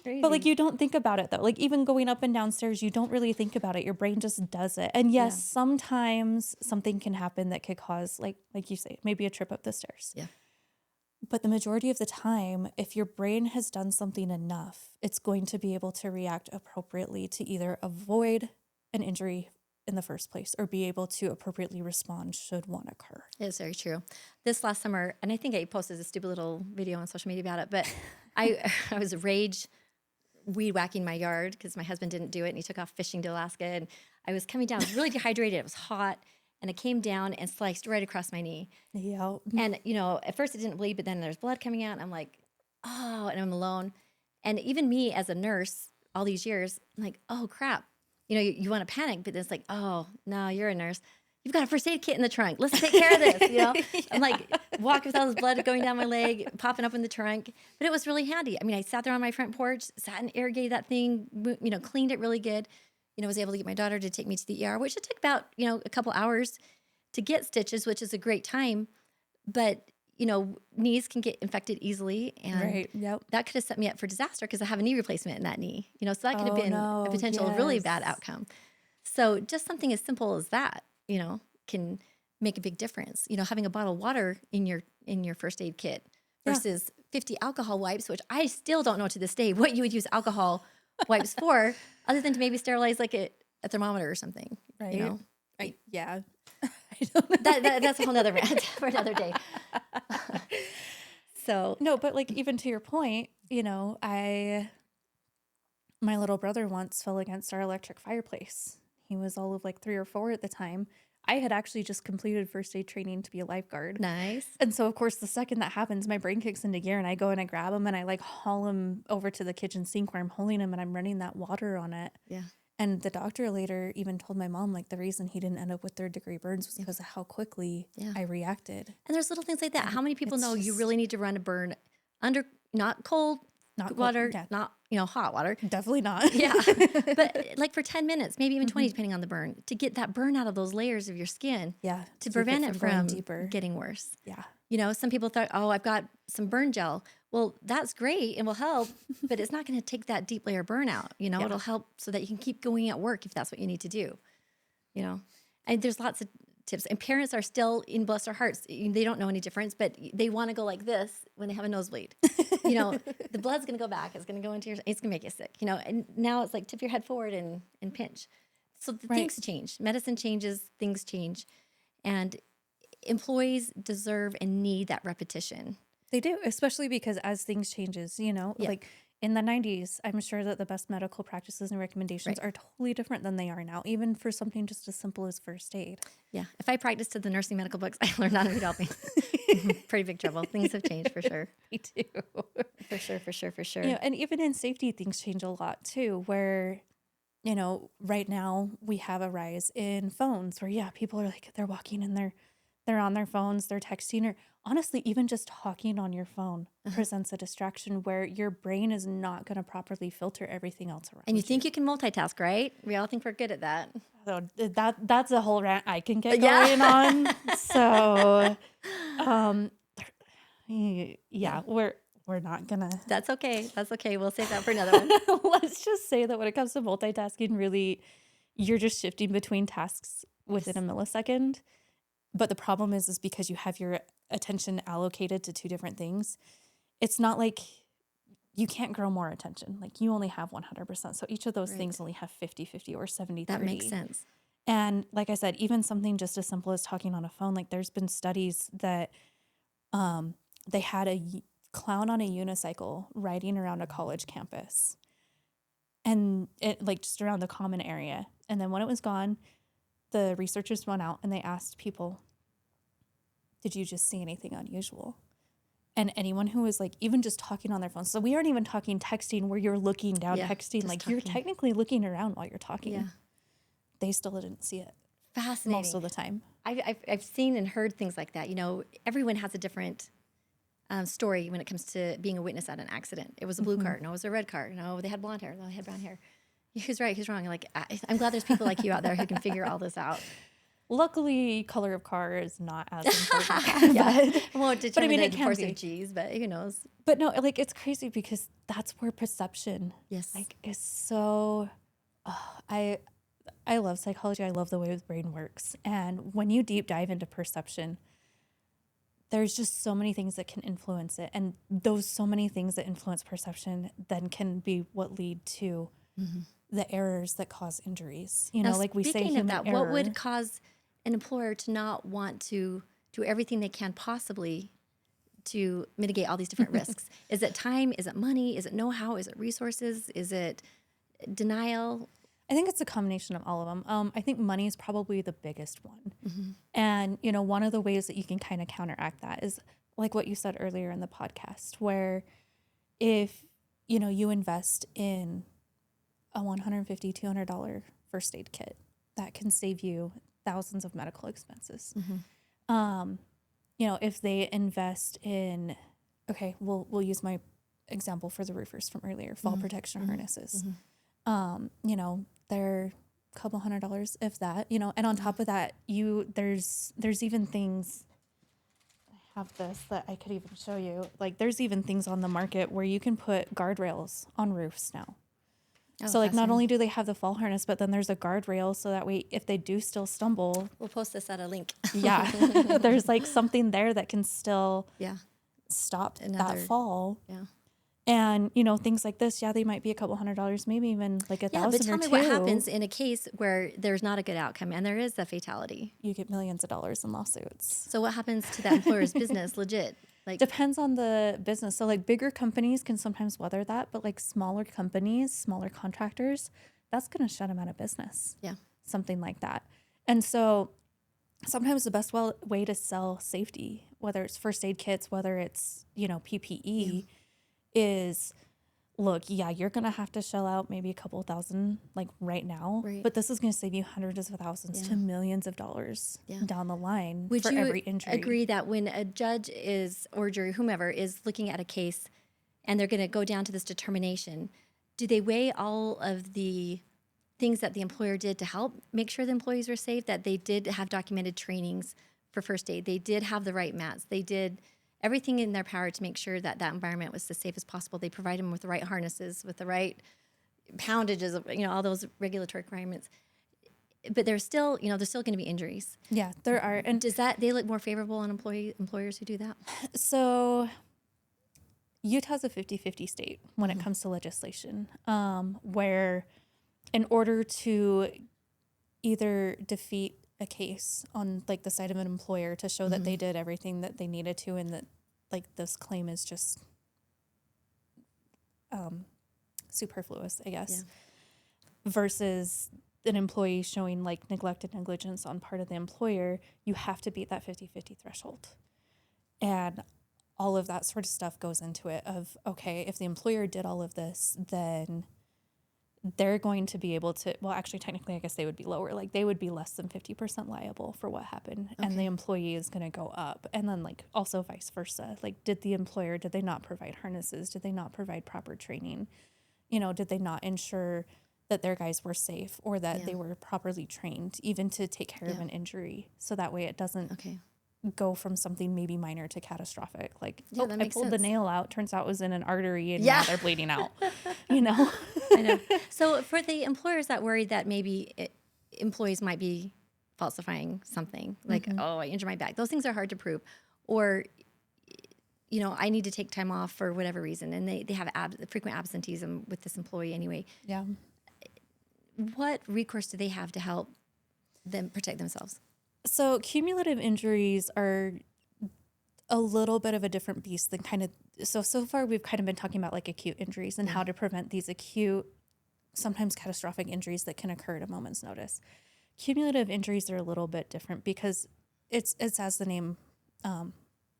Speaker 1: Crazy.
Speaker 2: But like, you don't think about it though. Like, even going up and downstairs, you don't really think about it. Your brain just does it. And yes, sometimes something can happen that could cause, like you say, maybe a trip up the stairs.
Speaker 1: Yeah.
Speaker 2: But the majority of the time, if your brain has done something enough, it's going to be able to react appropriately to either avoid an injury in the first place or be able to appropriately respond should one occur.
Speaker 1: It's very true. This last summer, and I think I posted a stupid little video on social media about it, but I was rage weed whacking my yard because my husband didn't do it and he took off fishing to Alaska, and I was coming down, I was really dehydrated, it was hot, and I came down and sliced right across my knee.
Speaker 2: Yeah.
Speaker 1: And, at first it didn't bleed, but then there's blood coming out, and I'm like, oh, and I'm alone. And even me as a nurse all these years, I'm like, oh, crap. You want to panic, but it's like, oh, no, you're a nurse. You've got a first aid kit in the trunk. Let's take care of this,
Speaker 2: Yeah.
Speaker 1: I'm like walking with all this blood going down my leg, popping up in the trunk. But it was really handy. I mean, I sat there on my front porch, sat and irrigated that thing, cleaned it really good. Was able to get my daughter to take me to the ER, which it took about, a couple hours to get stitches, which is a great time. But, knees can get infected easily. And
Speaker 2: Right. Yep.
Speaker 1: that could have set me up for disaster because I have a knee replacement in that knee. So that could have
Speaker 2: Oh,
Speaker 1: been
Speaker 2: no.
Speaker 1: a potential really bad
Speaker 2: Yes.
Speaker 1: outcome. So just something as simple as that, can make a big difference. Having a bottle of water in your first aid kit
Speaker 2: Yeah.
Speaker 1: versus 50 alcohol wipes, which I still don't know to this day what you would use alcohol wipes for, other than to maybe sterilize like a thermometer or something.
Speaker 2: Right. Yeah. I don't know.
Speaker 1: That's a whole nother rant for another day. So
Speaker 2: No, but like even to your point, my little brother once fell against our electric fireplace. He was all of like 3 or 4 at the time. I had actually just completed first aid training to be a lifeguard.
Speaker 1: nice.
Speaker 2: And so, of course, the second that happens, my brain kicks into gear and I go and I grab him and I like haul him over to the kitchen sink where I'm holding him and I'm running that water on it.
Speaker 1: Yeah.
Speaker 2: And the doctor later even told my mom, like, the reason he didn't end up with 3rd-degree burns was because of how quickly I reacted.
Speaker 1: And there's little things like that. How many people know you
Speaker 2: just-
Speaker 1: really need to run a burn under, not cold
Speaker 2: Not cold,
Speaker 1: water,
Speaker 2: yeah.
Speaker 1: not, hot water.
Speaker 2: Definitely not.
Speaker 1: Yeah. But like for 10 minutes, maybe even 20, depending on the burn, to get that burn out of those layers of your skin.
Speaker 2: Yeah.
Speaker 1: To prevent it
Speaker 2: going
Speaker 1: from
Speaker 2: deeper.
Speaker 1: getting worse.
Speaker 2: Yeah.
Speaker 1: Some people thought, oh, I've got some burn gel. Well, that's great and will help, but it's not going to take that deep layer burnout. It'll help so that you can keep going at work if that's what you need to do. And there's lots of tips. And parents are still, bless their hearts, they don't know any difference, but they want to go like this when they have a nosebleed. The blood's going to go back. It's going to go into it's going to make you sick. And now it's like tip your head forward and pinch. So things change. Medicine changes, things change. And employees deserve and need that repetition.
Speaker 2: They do, especially because as things changes, like in the 90s, I'm sure that the best medical practices and recommendations are totally different than they are now, even for something just as simple as first aid.
Speaker 1: Yeah. If I practiced to the nursing medical books, I learned how to read all things. Pretty big trouble. Things have changed for sure.
Speaker 2: Me too.
Speaker 1: For sure.
Speaker 2: And even in safety, things change a lot too, where, right now we have a rise in phones where, people are like, they're walking and they're on their phones, they're texting, or honestly, even just talking on your phone presents a distraction where your brain is not going to properly filter everything else around.
Speaker 1: And you think you can multitask, right? We all think we're good at that.
Speaker 2: So that's a whole rant I can get going on. So, we're not gonna.
Speaker 1: That's okay. We'll save that for another one.
Speaker 2: Let's just say that when it comes to multitasking, really, you're just shifting between tasks within a millisecond. But the problem is because you have your attention allocated to 2 different things. It's not like you can't grow more attention. Like you only have 100%. So each of those things only have 50-50 or 70-30.
Speaker 1: That makes sense.
Speaker 2: And like I said, even something just as simple as talking on a phone, like there's been studies that they had a clown on a unicycle riding around a college campus. And it like just around the common area. And then when it was gone, the researchers went out and they asked people, did you just see anything unusual? And anyone who was like even just talking on their phone. So we aren't even talking texting where you're looking down texting. Like you're technically looking around while you're talking. Yeah. They still didn't see it.
Speaker 1: Fascinating.
Speaker 2: Most of the time.
Speaker 1: I've seen and heard things like that. Everyone has a different story when it comes to being a witness at an accident. It was a blue car. No, it was a red car. No, they had blonde hair. No, they had brown hair. Who's right? Who's wrong? Like, I'm glad there's people like you out there who can figure all this out.
Speaker 2: Luckily, color of car is not as important.
Speaker 1: But I mean, it can be. G's, but who knows?
Speaker 2: But no, like it's crazy because that's where perception, is so. I love psychology. I love the way the brain works, and when you deep dive into perception, there's just so many things that can influence it, and those so many things that influence perception then can be what lead to the errors that cause injuries. Now, like we say, human error.
Speaker 1: What would cause an employer to not want to do everything they can possibly to mitigate all these different risks? Is it time? Is it money? Is it know-how? Is it resources? Is it denial?
Speaker 2: I think it's a combination of all of them. I think money is probably the biggest one. And, one of the ways that you can kind of counteract that is like what you said earlier in the podcast, where if, you invest in a $150, $200 first aid kit, that can save you thousands of medical expenses. If they invest in, we'll use my example for the roofers from earlier, fall protection harnesses. They're a couple $100, if that, and on top of that, there's even things, I have this that I could even show you. Like there's even things on the market where you can put guardrails on roofs now. So like not only do they have the fall harness, but then there's a guardrail so that way if they do still stumble.
Speaker 1: We'll post this at a link.
Speaker 2: There's like something there that can still stop that fall.
Speaker 1: Yeah.
Speaker 2: And, things like this, they might be a couple $100, maybe even like $1,000 or $2,000.
Speaker 1: But tell me what happens in a case where there's not a good outcome and there is a fatality.
Speaker 2: You get millions of dollars in lawsuits.
Speaker 1: So what happens to that employer's business legit? Like,
Speaker 2: Depends on the business. So like bigger companies can sometimes weather that, but like smaller companies, smaller contractors, that's going to shut them out of business.
Speaker 1: yeah.
Speaker 2: Something like that. And so sometimes the best way to sell safety, whether it's first aid kits, whether it's, PPE, is look, yeah, you're going to have to shell out maybe a couple thousand like right now,
Speaker 1: Right.
Speaker 2: but this is going to save you hundreds of thousands
Speaker 1: Yeah.
Speaker 2: to millions of dollars
Speaker 1: Yeah.
Speaker 2: down the line
Speaker 1: Would
Speaker 2: for
Speaker 1: you
Speaker 2: every injury.
Speaker 1: agree that when a judge or jury, whomever, is looking at a case and they're going to go down to this determination, do they weigh all of the things that the employer did to help make sure the employees were safe, that they did have documented trainings for first aid, they did have the right mats, they did everything in their power to make sure that that environment was as safe as possible, they provide them with the right harnesses, with the right poundages of, all those regulatory requirements, but there's still going to be injuries.
Speaker 2: Yeah, there are. And
Speaker 1: Does that, they look more favorable on employers who do that?
Speaker 2: so Utah's a 50-50 state when it comes to legislation, where in order to either defeat a case on like the side of an employer to show that they did everything that they needed to and that like this claim is just superfluous, I guess, versus an employee showing like neglected negligence on part of the employer, you have to beat that 50-50 threshold. And all of that sort of stuff goes into it of, okay, if the employer did all of this, then they're going to be able to, well, actually, technically, I guess they would be lower. Like they would be less than 50% liable for what happened. Okay. And the employee is going to go up. And then like also vice versa. Like did they not provide harnesses? Did they not provide proper training? Did they not ensure that their guys were safe or that they were properly trained even to take care of an injury? So that way it doesn't go from something maybe minor to catastrophic. Like, I pulled the nail out. Turns out it was in an artery and now they're bleeding out,
Speaker 1: I know. So for the employers that worry that maybe employees might be falsifying something, like, I injured my back. Those things are hard to prove. Or, I need to take time off for whatever reason. And they have frequent absenteeism with this employee anyway.
Speaker 2: Yeah.
Speaker 1: What recourse do they have to help them protect themselves?
Speaker 2: So cumulative injuries are a little bit of a different beast than so far we've kind of been talking about like acute injuries and how to prevent these acute, sometimes catastrophic injuries that can occur at a moment's notice. Cumulative injuries are a little bit different because it's as the name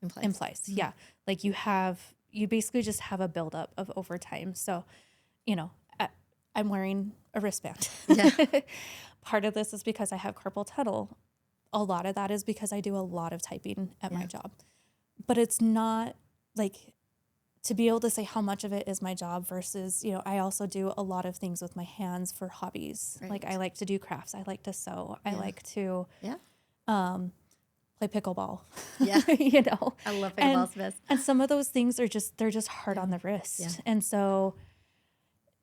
Speaker 2: implies. Mm-hmm. Yeah. Like you basically just have a buildup of overtime. So, I'm wearing a wristband. Yeah. Part of this is because I have carpal tunnel. A lot of that is because I do a lot of typing at my job. But it's not like to be able to say how much of it is my job versus, I also do a lot of things with my hands for hobbies. Right. Like I like to do crafts. I like to sew. I like to play pickleball. Yeah.
Speaker 1: I love pickleball.
Speaker 2: And some of those things they're just hard on the wrist. Yeah. And so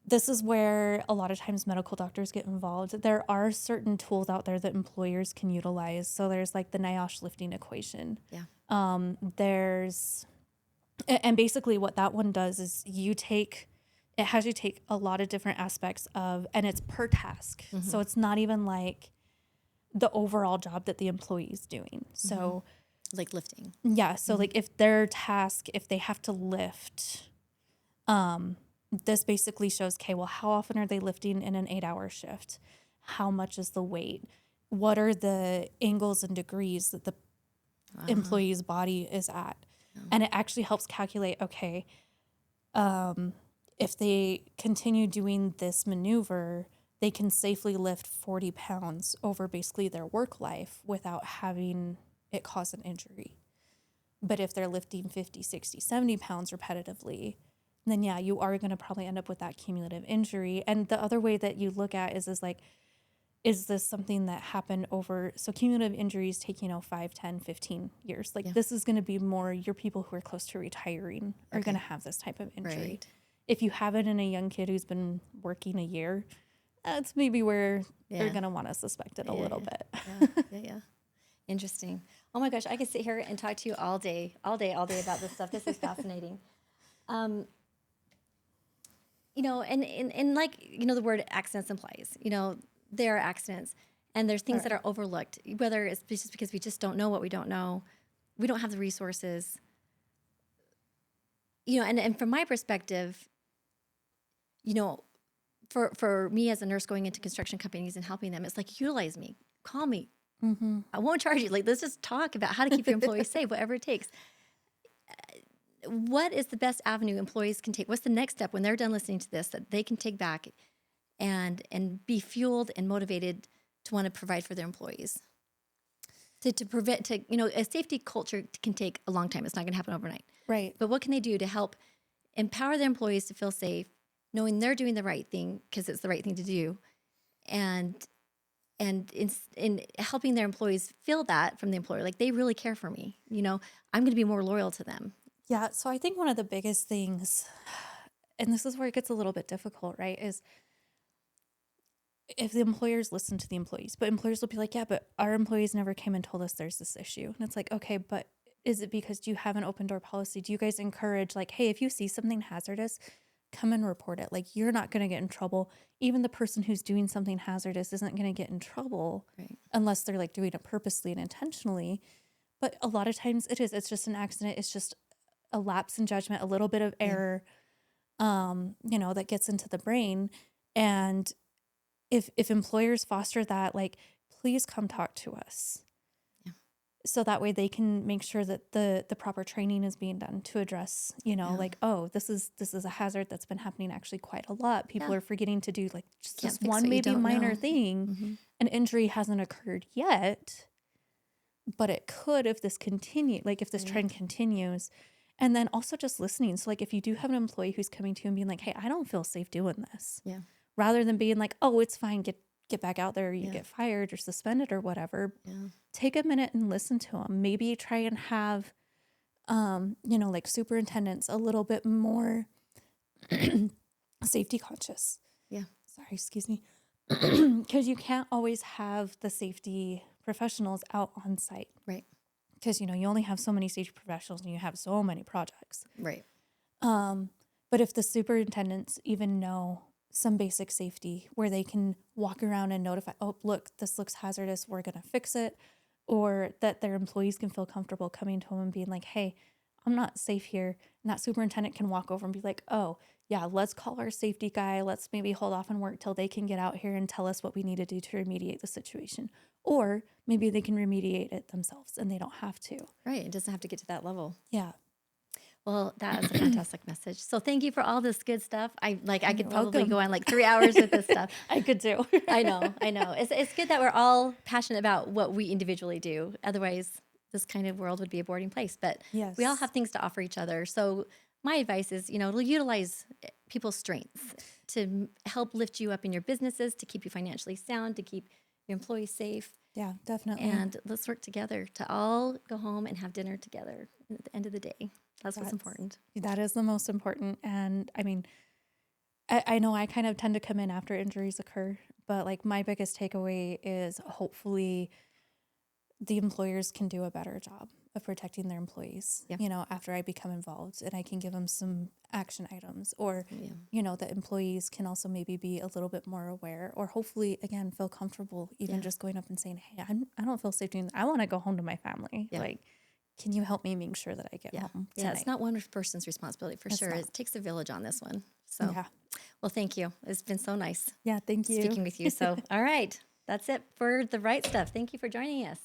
Speaker 2: this is where a lot of times medical doctors get involved. There are certain tools out there that employers can utilize. So there's like the NIOSH lifting equation. Yeah. And basically what that one does is it has you take a lot of different aspects and it's per task. Mm-hmm. So it's not even like the overall job that the employee is doing. So
Speaker 1: like lifting.
Speaker 2: Yeah. So like if they have to lift, this basically shows, okay, well, how often are they lifting in an 8-hour shift? How much is the weight? What are the angles and degrees that the employee's body is at? And it actually helps calculate, okay, if they continue doing this maneuver, they can safely lift 40 pounds over basically their work life without having it cause an injury. But if they're lifting 50, 60, 70 pounds repetitively, then you are going to probably end up with that cumulative injury. And the other way that you look at is this something that happened over, so cumulative injuries take, 5, 10, 15 years. Like this is going to be more your people who are close to retiring are going to have this type of injury. Right. If you have it in a young kid who's been working a year, that's maybe where they're going to want to suspect it a little bit.
Speaker 1: Yeah. Interesting. Oh my gosh, I could sit here and talk to you all day about this stuff. This is fascinating. And like, the word accidents implies, there are accidents and there's things that are overlooked, whether it's just because we just don't know what we don't know. We don't have the resources. and from my perspective, you know, for me as a nurse going into construction companies and helping them, it's like, utilize me, call me.
Speaker 2: Mm-hmm.
Speaker 1: I won't charge you. Like, let's just talk about how to keep your employees safe, whatever it takes. What is the best avenue employees can take? What's the next step when they're done listening to this that they can take back and be fueled and motivated to want to provide for their employees? To prevent, a safety culture can take a long time. It's not going to happen overnight.
Speaker 2: Right.
Speaker 1: But what can they do to help empower their employees to feel safe, knowing they're doing the right thing because it's the right thing to do, and in helping their employees feel that from the employer, like they really care for me. I'm going to be more loyal to them.
Speaker 2: Yeah. So I think one of the biggest things, and this is where it gets a little bit difficult, right, is if the employers listen to the employees, but employers will be like, yeah, but our employees never came and told us there's this issue. And it's like, okay, but is it because do you have an open door policy? Do you guys encourage, like, hey, if you see something hazardous, come and report it? Like, you're not going to get in trouble. Even the person who's doing something hazardous isn't going to get in trouble, right, unless they're like doing it purposely and intentionally. But a lot of times it's just an accident. It's just a lapse in judgment, a little bit of error, that gets into the brain. And if employers foster that, like, please come talk to us. Yeah. So that way they can make sure that the proper training is being done to address, like, oh, this is a hazard that's been happening actually quite a lot. People are forgetting to do like just this one maybe minor thing. Mm-hmm. An injury hasn't occurred yet, but it could if this trend continues. And then also just listening. So like if you do have an employee who's coming to you and being like, hey, I don't feel safe doing this. Yeah. Rather than being like, oh, it's fine, get back out there, or you get fired or suspended or whatever. Yeah. Take a minute and listen to them. Maybe try and have, like superintendents a little bit more safety conscious. Yeah. Sorry, excuse me. Because you can't always have the safety professionals out on site. Right. Because, you only have so many safety professionals and you have so many projects. Right. But if the superintendents even know some basic safety where they can walk around and notify, oh, look, this looks hazardous, we're going to fix it. Or that their employees can feel comfortable coming to them and being like, hey, I'm not safe here. And that superintendent can walk over and be like, oh, yeah, let's call our safety guy. Let's maybe hold off on work till they can get out here and tell us what we need to do to remediate the situation. Or maybe they can remediate it themselves and they don't have to. Right. It doesn't have to get to that level. Yeah. Well, that is a fantastic message. So thank you for all this good stuff. I could probably go on like 3 hours with this stuff. I could too. I know. It's good that we're all passionate about what we individually do. Otherwise, this kind of world would be a boring place. But we all have things to offer each other. So my advice is, utilize people's strengths to help lift you up in your businesses, to keep you financially sound, to keep your employees safe. Yeah, definitely. And let's work together to all go home and have dinner together at the end of the day. That's what's important. That is the most important. And I mean, I know I kind of tend to come in after injuries occur, but like my biggest takeaway is hopefully the employers can do a better job of protecting their employees, after I become involved, and I can give them some action items, or, the employees can also maybe be a little bit more aware, or hopefully, again, feel comfortable even just going up and saying, hey, I don't feel safe doing that. I want to go home to my family. Yeah. Like, can you help me make sure that I get home tonight? Yeah, it's not one person's responsibility for sure. It takes a village on this one. So, well, thank you. It's been so nice. Yeah, thank you. Speaking with you. So, all right. That's it for the Rite Stuff. Thank you for joining us.